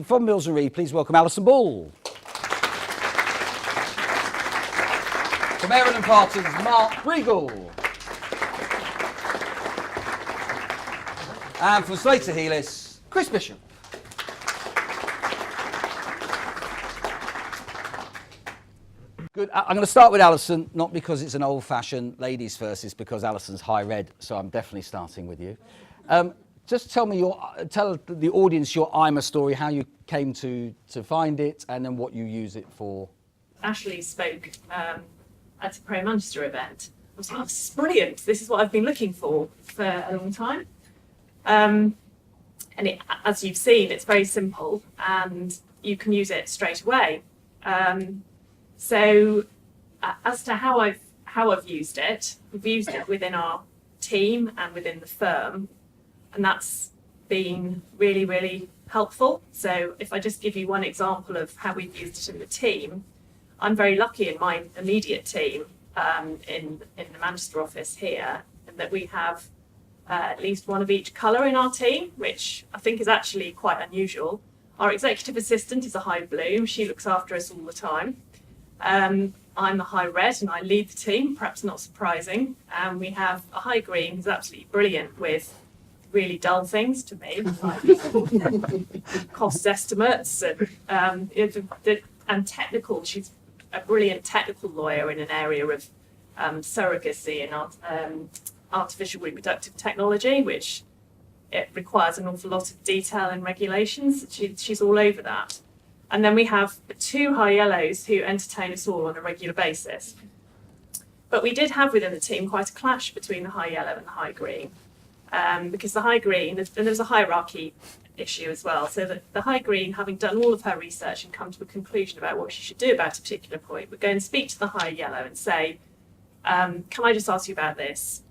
Party from Mills and Reed, please welcome Alison Ball. From Aaron Party's Mark Regal. And from Slater Heelis, Chris Bishop. Good. I'm going to start with Alison, not because it's an old-fashioned ladies first, it's because Alison's high red, so I'm definitely starting with you. Just tell the audience your IMA story, how you came to find it, and then what you use it for. Ashley spoke at a Pro Manchester event. I was like, oh, this is brilliant. This is what I've been looking for a long time. And as you've seen, it's very simple, and you can use it straight away. So as to how I've used it, we've used it within our team and within the firm, and that's been really, really helpful. So if I just give you one example of how we've used it in the team, I'm very lucky in my immediate team in the Manchester office here, and that we have at least one of each colour in our team, which I think is actually quite unusual. Our executive assistant is a high blue. She looks after us all the time. I'm the high red and I lead the team, perhaps not surprising. And we have a high green who's absolutely brilliant with really dull things to me, like cost estimates and technical. She's a brilliant technical lawyer in an area of surrogacy and artificial reproductive technology, which it requires an awful lot of detail and regulations. She's all over that. And then we have two high yellows who entertain us all on a regular basis. But we did have within the team quite a clash between the high yellow and the high green, because the high green, and there's a hierarchy issue as well, so that the high green, having done all of her research and come to a conclusion about what she should do about a particular point, would go and speak to the high yellow and say, can I just ask you about this?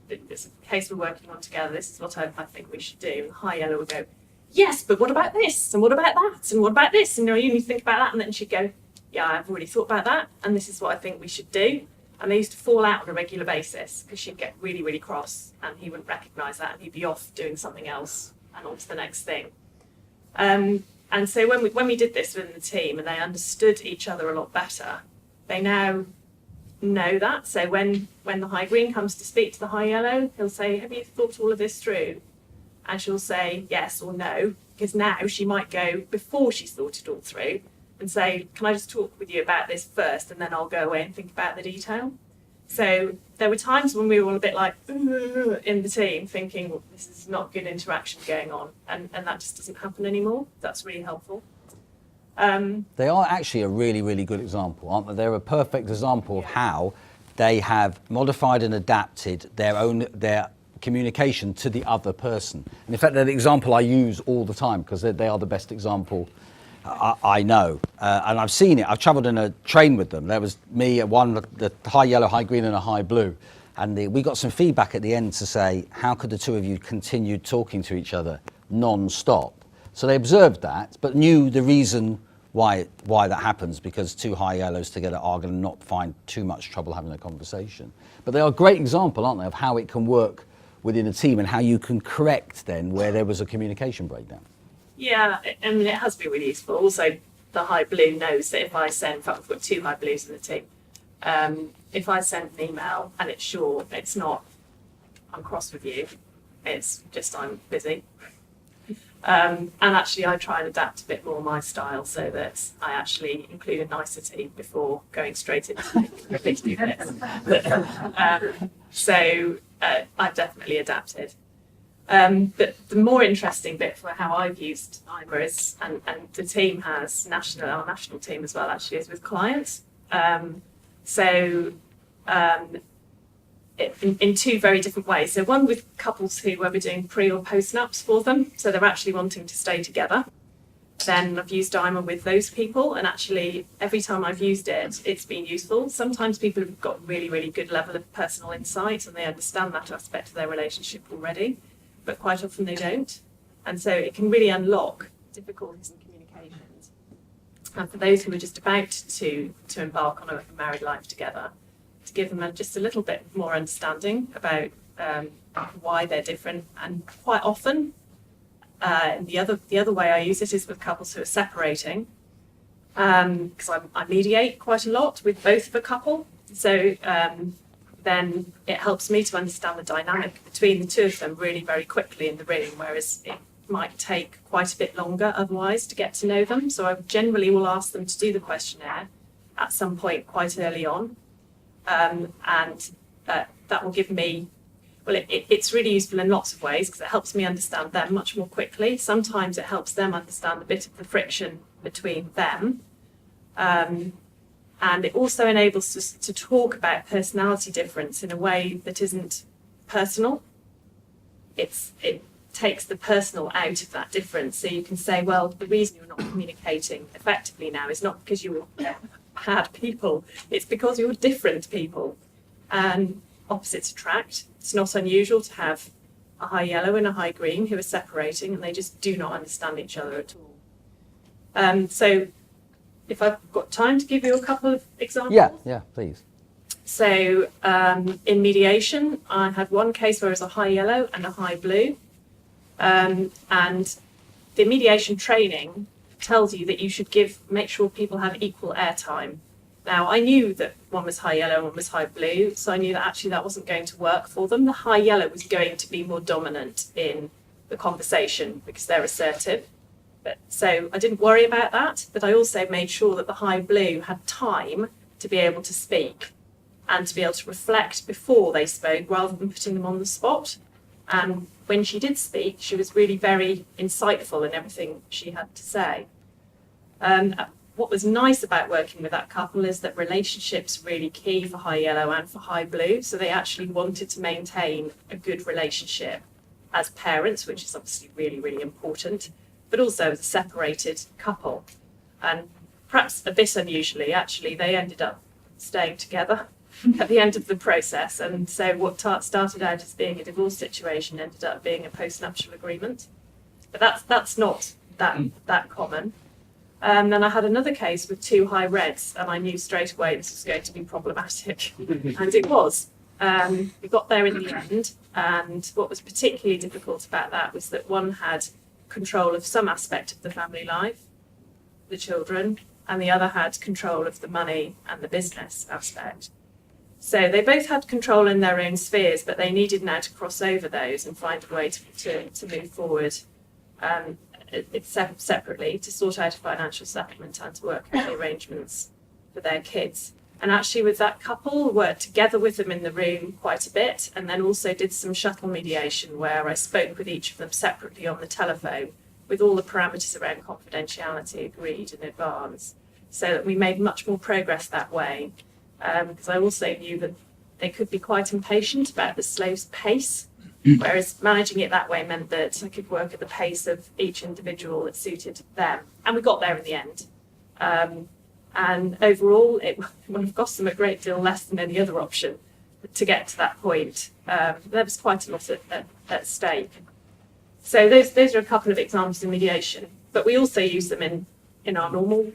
It's a case we're working on together, this is what I think we should do. And the high yellow would go, yes, but what about this? And what about that? And what about this? And you need to think about that. And then she'd go, yeah, I've already thought about that. And this is what I think we should do. And they used to fall out on a regular basis because she'd get really, really cross and he wouldn't recognise that and he'd be off doing something else and on to the next thing. And so when we did this within the team and they understood each other a lot better, they now know that. So when the high green comes to speak to the high yellow, he'll say, have you thought all of this through? And she'll say yes or no, because now she might go, before she's thought it all through, and say, can I just talk with you about this first, and then I'll go away and think about the detail. So there were times when we were all a bit like, in the team, thinking, well, this is not good interaction going on, and that just doesn't happen anymore. That's really helpful. They are actually a really, really good example, aren't they? They're a perfect example of how they have modified and adapted their communication to the other person. And in fact, they're the example I use all the time because they are the best example I know. And I've seen it. I've travelled in a train with them. There was me, the high yellow, high green and a high blue. And we got some feedback at the end to say, how could the two of you continue talking to each other non-stop? So they observed that, but knew the reason why that happens, because two high yellows together are going to not find too much trouble having a conversation. But they are a great example, aren't they, of how it can work within a team and how you can correct then where there was a communication breakdown. Yeah, I mean, it has been really useful. Also, the high blue knows that if I send, in fact, we've got two high blues in the team. If I send an email and it's short, it's not, I'm cross with you, it's just I'm busy. And actually I try and adapt a bit more my style so that I actually include a nicety before going straight into please do this. So I've definitely adapted. But the more interesting bit for how I've used IMA is, and the team has, our national team as well actually, is with clients. In two very different ways. So one with couples who we're doing pre or post nups for them, so they're actually wanting to stay together. Then I've used IMA with those people, and actually every time I've used it, it's been useful. Sometimes people have got really, really good level of personal insight and they understand that aspect of their relationship already, but quite often they don't. And so it can really unlock difficulties in communications. And for those who are just about to embark on a married life together, to give them just a little bit more understanding about why they're different, and quite often And the other way I use it is with couples who are separating, because I mediate quite a lot with both of a couple. So then it helps me to understand the dynamic between the two of them really very quickly in the room, whereas it might take quite a bit longer otherwise to get to know them. So I generally will ask them to do the questionnaire at some point quite early on, and that will give me, well, it's really useful in lots of ways because it helps me understand them much more quickly. Sometimes it helps them understand a bit of the friction between them. And it also enables us to talk about personality difference in a way that isn't personal. It takes the personal out of that difference. So you can say, well, the reason you're not communicating effectively now is not because you're bad people, it's because you're different people. And opposites attract. It's not unusual to have a high yellow and a high green who are separating and they just do not understand each other at all. So if I've got time to give you a couple of examples. Yeah, please. So in mediation, I had one case where it was a high yellow and a high blue. And the mediation training tells you that you should make sure people have equal airtime. Now, I knew that one was high yellow and one was high blue, so I knew that actually that wasn't going to work for them. The high yellow was going to be more dominant in the conversation because they're assertive. So I didn't worry about that, but I also made sure that the high blue had time to be able to speak and to be able to reflect before they spoke rather than putting them on the spot. And when she did speak, she was really very insightful in everything she had to say. What was nice about working with that couple is that relationship's really key for high yellow and for high blue. So they actually wanted to maintain a good relationship as parents, which is obviously really, really important, but also as a separated couple. And perhaps a bit unusually, actually, they ended up staying together at the end of the process. And so what started out as being a divorce situation ended up being a post-nuptial agreement. But that's not that common. Then I had another case with two high reds, and I knew straight away this was going to be problematic. And it was. We got there in the end, and what was particularly difficult about that was that one had control of some aspect of the family life, the children, and the other had control of the money and the business aspect. So they both had control in their own spheres, but they needed now to cross over those and find a way to move forward separately to sort out a financial settlement and to work out the arrangements for their kids. And actually with that couple, worked together with them in the room quite a bit, and then also did some shuttle mediation where I spoke with each of them separately on the telephone with all the parameters around confidentiality agreed in advance, so that we made much more progress that way. Because I also knew that they could be quite impatient about the slow pace, whereas managing it that way meant that I could work at the pace of each individual that suited them. And we got there in the end. And overall, it would have cost them a great deal less than any other option to get to that point. There was quite a lot at stake. So those are a couple of examples in mediation. But we also use them in our normal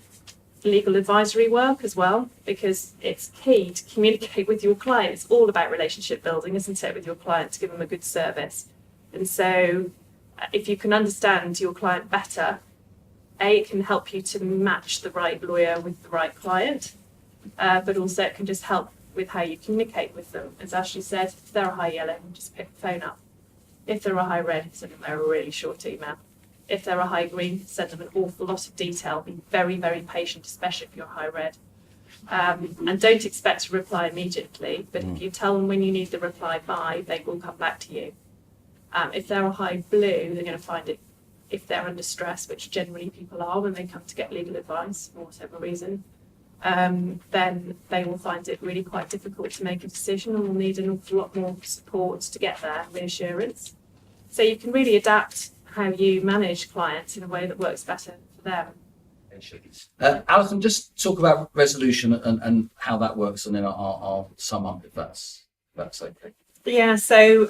legal advisory work as well, because it's key to communicate with your client. It's all about relationship building, isn't it, with your client, to give them a good service. And so if you can understand your client better, it can help you to match the right lawyer with the right client, but also it can just help with how you communicate with them. As Ashley said, if they're a high yellow, just pick the phone up. If they're a high red, send them a really short email. If they're a high green, send them an awful lot of detail. Be very, very patient, especially if you're high red. And don't expect to reply immediately, but if you tell them when you need the reply by, they will come back to you. If they're a high blue, they're going to find it, if they're under stress, which generally people are when they come to get legal advice for whatever reason, then they will find it really quite difficult to make a decision and will need an awful lot more support to get there, reassurance. So you can really adapt how you manage clients in a way that works better for them. Alison, just talk about resolution and how that works, and then I'll sum up if that's okay. Yeah, so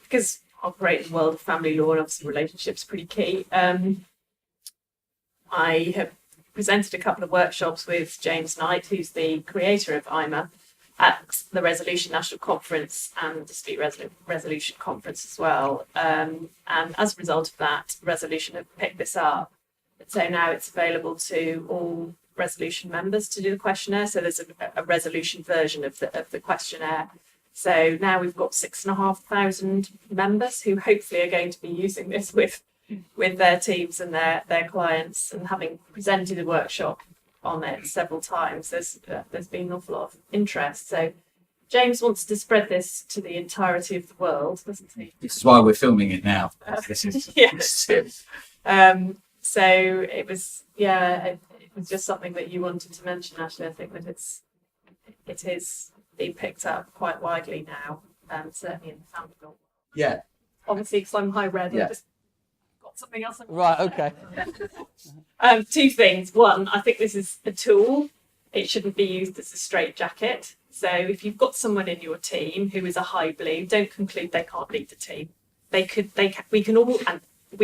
because I operate in the world of family law and obviously relationships are pretty key, I have presented a couple of workshops with James Knight, who's the creator of IMA, at the Resolution National Conference and the Dispute Resolution Conference as well. And as a result of that, Resolution have picked this up. So now it's available to all Resolution members to do the questionnaire. So there's a Resolution version of the questionnaire. So now we've got 6,500 members who hopefully are going to be using this with their teams and their clients, and having presented a workshop on it several times, there's been an awful lot of interest. So James wants to spread this to the entirety of the world, doesn't he? This is why we're filming it now. This is yes. So it was it was just something that you wanted to mention, Ashley. I think that it is being picked up quite widely now, certainly in the family law. Yeah. Obviously, because I'm high red, Yeah. I just got something else. Right, okay. Two things. One, I think this is a tool. It shouldn't be used as a straitjacket. So if you've got someone in your team who is a high blue, don't conclude they can't lead the team. We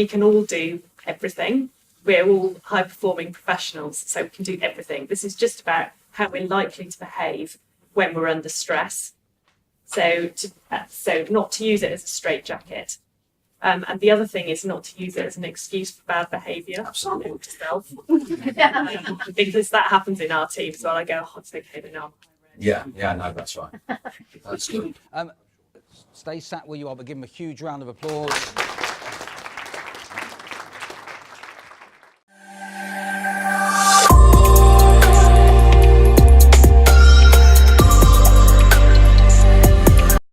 can all do everything. We're all high performing professionals, so we can do everything. This is just about how we're likely to behave when we're under stress. So not to use it as a straitjacket. And the other thing is not to use it as an excuse for bad behaviour. Absolutely. Because that happens in our team as well. I go, oh, it's okay, but no. Yeah, no, that's right. That's good. Stay sat where you are, but give them a huge round of applause.